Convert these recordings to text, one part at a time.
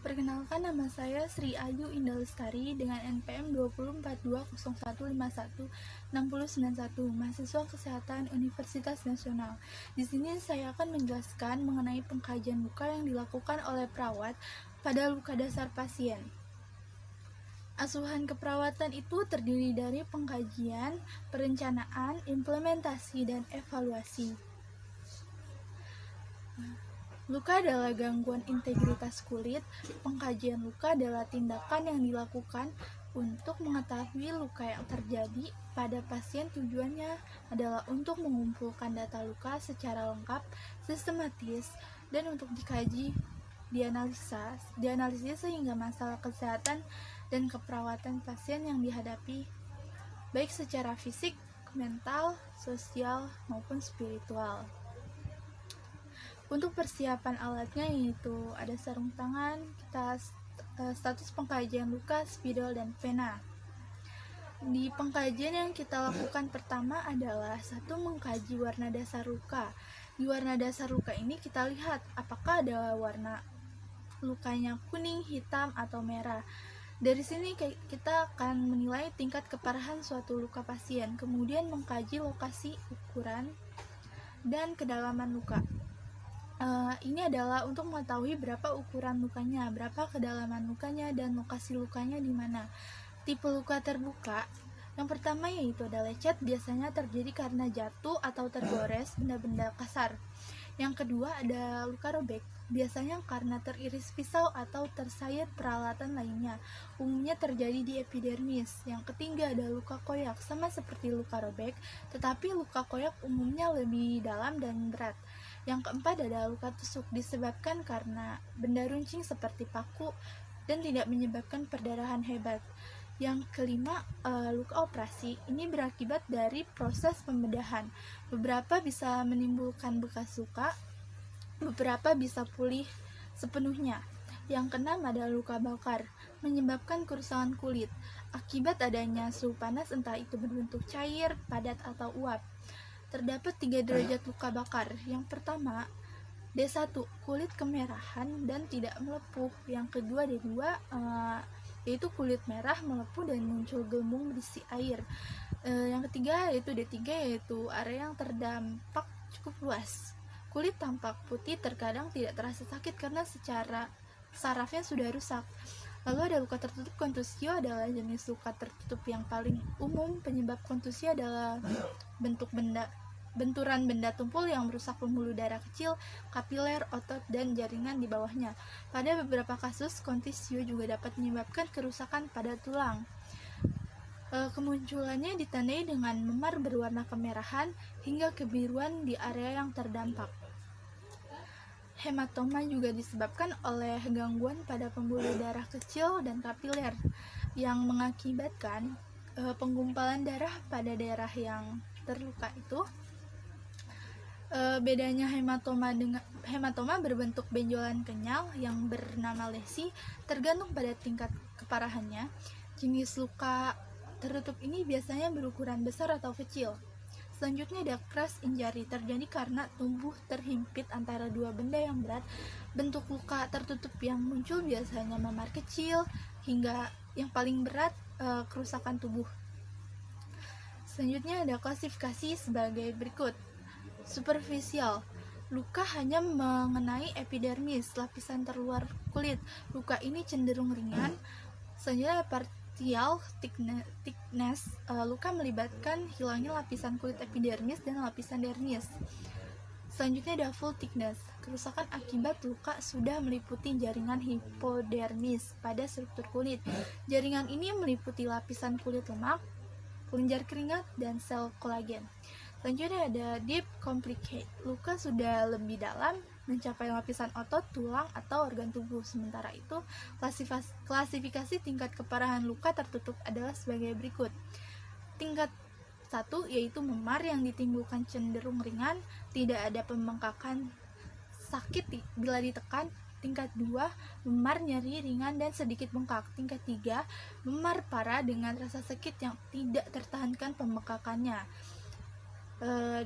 Perkenalkan, nama saya Sri Ayu Indah Lestari dengan NPM 204201516091, mahasiswa Kesehatan Universitas Nasional. Di sini saya akan menjelaskan mengenai pengkajian luka yang dilakukan oleh perawat pada luka dasar pasien. Asuhan keperawatan itu terdiri dari pengkajian, perencanaan, implementasi, dan evaluasi. Luka adalah gangguan integritas kulit. Pengkajian luka adalah tindakan yang dilakukan untuk mengetahui luka yang terjadi pada pasien. Tujuannya adalah untuk mengumpulkan data luka secara lengkap, sistematis, dan untuk dikaji, dianalisis sehingga masalah kesehatan dan keperawatan pasien yang dihadapi, baik secara fisik, mental, sosial, maupun spiritual. Untuk persiapan alatnya yaitu ada sarung tangan, status pengkajian luka, spidol, dan pena. Di pengkajian yang kita lakukan pertama adalah mengkaji warna dasar luka. Di warna dasar luka ini kita lihat apakah ada warna lukanya kuning, hitam, atau merah. Dari sini kita akan menilai tingkat keparahan suatu luka pasien, kemudian mengkaji lokasi, ukuran, dan kedalaman luka. Ini adalah untuk mengetahui berapa ukuran lukanya, berapa kedalaman lukanya, dan lokasi lukanya di mana. Tipe luka terbuka yang pertama yaitu ada lecet, biasanya terjadi karena jatuh atau tergores benda-benda kasar. Yang kedua ada luka robek, biasanya karena teriris pisau atau tersayat peralatan lainnya, umumnya terjadi di epidermis. Yang ketiga ada luka koyak, sama seperti luka robek, tetapi luka koyak umumnya lebih dalam dan berat. Yang keempat ada luka tusuk, disebabkan karena benda runcing seperti paku dan tidak menyebabkan perdarahan hebat. Yang kelima, luka operasi. Ini berakibat dari proses pembedahan. Beberapa bisa menimbulkan bekas luka, beberapa bisa pulih sepenuhnya. Yang keenam ada luka bakar, menyebabkan kerusakan kulit akibat adanya suhu panas, entah itu berbentuk cair, padat, atau uap. Terdapat 3 derajat luka bakar. Yang pertama, D1, kulit kemerahan dan tidak melepuh. Yang kedua, D2, yaitu kulit merah melepuh dan muncul gelembung berisi air. Yang ketiga yaitu D3, yaitu area yang terdampak cukup luas. Kulit tampak putih, terkadang tidak terasa sakit karena secara sarafnya sudah rusak. Lalu ada luka tertutup kontusio, adalah jenis luka tertutup yang paling umum. Penyebab kontusio adalah benturan benda tumpul yang merusak pembuluh darah kecil, kapiler, otot, dan jaringan di bawahnya. Pada beberapa kasus, kontusio juga dapat menyebabkan kerusakan pada tulang. Kemunculannya ditandai dengan memar berwarna kemerahan hingga kebiruan di area yang terdampak. Hematoma juga disebabkan oleh gangguan pada pembuluh darah kecil dan kapiler yang mengakibatkan penggumpalan darah pada daerah yang terluka itu. Bedanya hematoma berbentuk benjolan kenyal yang bernama lesi, tergantung pada tingkat keparahannya. Jenis luka tertutup ini biasanya berukuran besar atau kecil. Selanjutnya ada crush injury, terjadi karena tubuh terhimpit antara dua benda yang berat. Bentuk luka tertutup yang muncul biasanya memar kecil hingga yang paling berat kerusakan tubuh. Selanjutnya ada klasifikasi sebagai berikut. Superficial, luka hanya mengenai epidermis, lapisan terluar kulit. Luka ini cenderung ringan. Selanjutnya partial thickness, luka melibatkan hilangnya lapisan kulit epidermis dan lapisan dermis. Selanjutnya ada full thickness, kerusakan akibat luka sudah meliputi jaringan hipodermis pada struktur kulit. Jaringan ini meliputi lapisan kulit lemak, kelenjar keringat, dan sel kolagen. Selanjutnya ada deep complicate, luka sudah lebih dalam, mencapai lapisan otot, tulang, atau organ tubuh. Sementara itu, klasifikasi tingkat keparahan luka tertutup adalah sebagai berikut. Tingkat 1 yaitu memar yang ditimbulkan cenderung ringan, tidak ada pembengkakan, sakit bila ditekan. Tingkat 2, memar nyeri ringan dan sedikit bengkak. Tingkat 3, memar parah dengan rasa sakit yang tidak tertahankan pembengkakannya.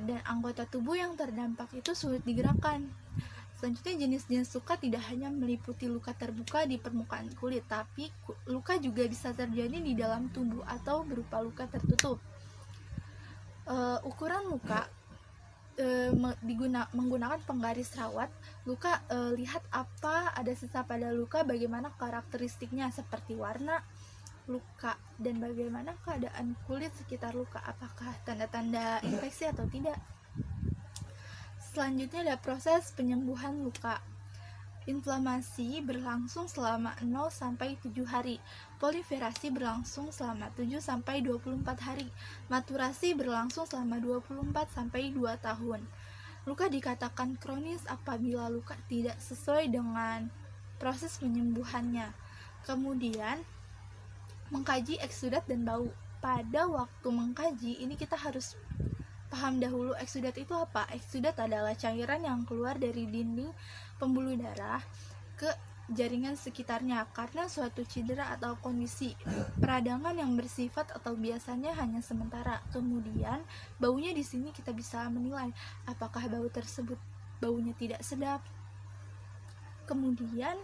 Dan anggota tubuh yang terdampak itu sulit digerakkan. Selanjutnya, jenis-jenis luka tidak hanya meliputi luka terbuka di permukaan kulit, tapi luka juga bisa terjadi di dalam tubuh atau berupa luka tertutup. Ukuran luka menggunakan penggaris rawat luka. Lihat apa ada sisa pada luka, bagaimana karakteristiknya seperti warna luka, dan bagaimana keadaan kulit sekitar luka, apakah tanda-tanda infeksi atau tidak. Selanjutnya ada proses penyembuhan luka. Inflamasi berlangsung selama 0-7 hari. Proliferasi berlangsung selama 7-24 hari. Maturasi berlangsung selama 24-2 tahun. Luka dikatakan kronis apabila luka tidak sesuai dengan proses penyembuhannya. Kemudian, mengkaji eksudat dan bau. Pada waktu mengkaji ini kita harus paham dahulu eksudat itu apa. Eksudat adalah cairan yang keluar dari dinding pembuluh darah ke jaringan sekitarnya karena suatu cedera atau kondisi peradangan yang bersifat atau biasanya hanya sementara. Kemudian baunya di sini kita bisa menilai apakah bau tersebut baunya tidak sedap. Kemudian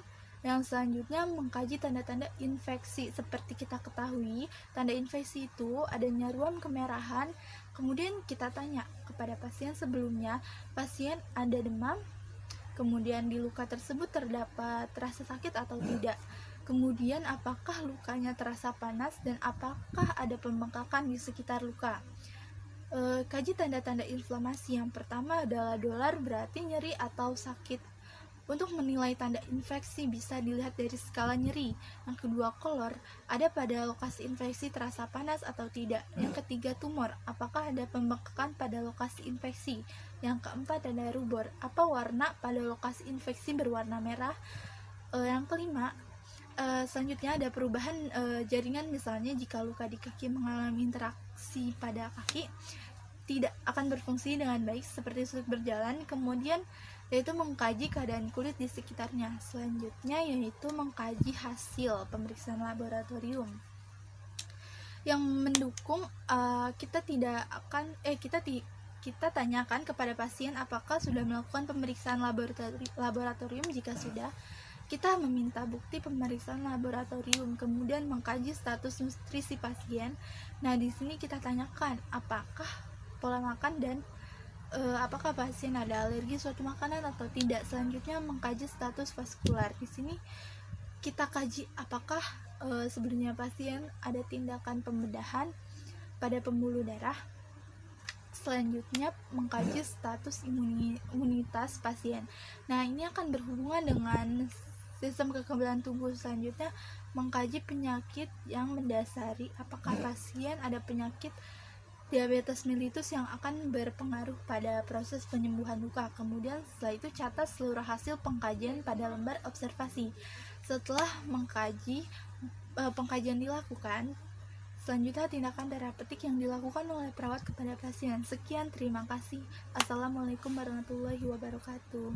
yang selanjutnya, mengkaji tanda-tanda infeksi. Seperti kita ketahui, tanda infeksi itu adanya ruam kemerahan. Kemudian kita tanya kepada pasien sebelumnya, pasien ada demam, kemudian di luka tersebut terdapat rasa sakit atau tidak. Kemudian apakah lukanya terasa panas dan apakah ada pembengkakan di sekitar luka. Kaji tanda-tanda inflamasi. Yang pertama adalah dolar, berarti nyeri atau sakit. Untuk menilai tanda infeksi bisa dilihat dari skala nyeri. Yang kedua, kolor, ada pada lokasi infeksi terasa panas atau tidak. Yang ketiga, tumor, apakah ada pembengkakan pada lokasi infeksi. Yang keempat, ada rubor, apa warna pada lokasi infeksi berwarna merah. Yang kelima, selanjutnya ada perubahan jaringan. Misalnya jika luka di kaki mengalami interaksi pada kaki, tidak akan berfungsi dengan baik seperti sulit berjalan. Kemudian yaitu mengkaji keadaan kulit di sekitarnya. Selanjutnya yaitu mengkaji hasil pemeriksaan laboratorium yang mendukung. Kita tanyakan kepada pasien apakah sudah melakukan pemeriksaan laboratorium. Jika sudah, kita meminta bukti pemeriksaan laboratorium, kemudian mengkaji status nutrisi pasien. Nah, di sini kita tanyakan apakah pola makan dan apakah pasien ada alergi suatu makanan atau tidak. Selanjutnya mengkaji status vaskular. Di sini kita kaji apakah sebelumnya pasien ada tindakan pembedahan pada pembuluh darah. Selanjutnya mengkaji status imunitas pasien. Nah, ini akan berhubungan dengan sistem kekebalan tubuh. Selanjutnya mengkaji penyakit yang mendasari, apakah pasien ada penyakit diabetes mellitus yang akan berpengaruh pada proses penyembuhan luka. Kemudian setelah itu catat seluruh hasil pengkajian pada lembar observasi. Setelah pengkajian dilakukan, selanjutnya tindakan terapeutik yang dilakukan oleh perawat kepada pasien. Sekian, terima kasih. Assalamualaikum warahmatullahi wabarakatuh.